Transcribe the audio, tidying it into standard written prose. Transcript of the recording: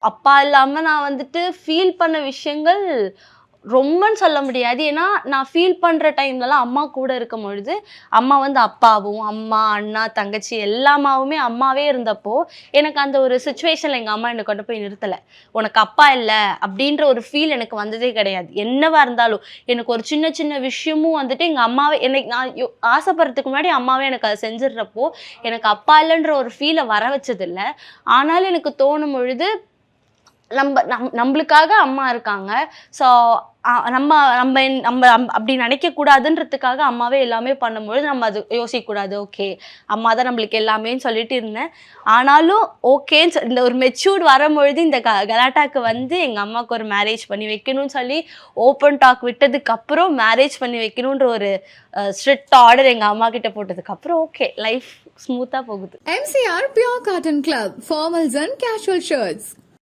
அப்பா இல்லாம நான் வந்துட்டு ஃபீல் பண்ண விஷயங்கள் ரொம்பன்னு சொல்ல முடியாது. ஏன்னா, நான் ஃபீல் பண்ற டைம்லலாம் அம்மா கூட இருக்கும்பொழுது, அம்மா வந்து அப்பாவும், அம்மா, அண்ணா, தங்கச்சி எல்லாமாவுமே அம்மாவே இருந்தப்போ, எனக்கு அந்த ஒரு சிச்சுவேஷன்ல எங்க அம்மா என்ன கொண்டு போய் நிறுத்தல. "உனக்கு அப்பா இல்ல" அப்படின்ற ஒரு ஃபீல் எனக்கு வந்ததே கிடையாது. என்னவா இருந்தாலும், எனக்கு ஒரு சின்ன சின்ன விஷயமும் வந்துட்டு எங்க அம்மாவே என்னைக்கு நான் ஆசைப்படுறதுக்கு முன்னாடி அம்மாவே எனக்கு அத செஞ்சுடுறப்போ, எனக்கு அப்பா இல்லன்ற ஒரு ஃபீல வர வச்சதில்ல. ஆனாலும் எனக்கு தோணும் பொழுது நம்பளுக்காக அம்மா இருக்காங்க. ஸோ நம்ம நம்ம நம்ம அப்படி நினைக்கக்கூடாதுன்றதுக்காக அம்மாவே எல்லாமே பண்ணும்பொழுது, நம்ம அது யோசிக்கக்கூடாது. ஓகே, அம்மா தான் நம்மளுக்கு எல்லாமேன்னு சொல்லிட்டு இருந்தேன். ஆனாலும் ஓகேன்னு இந்த ஒரு மெச்சூர்ட் வரும்பொழுது இந்த கலாட்டாக்கு வந்து எங்க அம்மாவுக்கு ஒரு மேரேஜ் பண்ணி வைக்கணும்னு சொல்லி ஓப்பன் டாக் விட்டதுக்கப்புறம் மேரேஜ் பண்ணி வைக்கணுன்ற ஒரு ஸ்ட்ரிக்ட் ஆர்டர் எங்க அம்மா கிட்ட போட்டதுக்கப்புறம் ஓகே, லைஃப் ஸ்மூத்தா போகுது. MCR Pure Cotton Club, formals and casual shirts.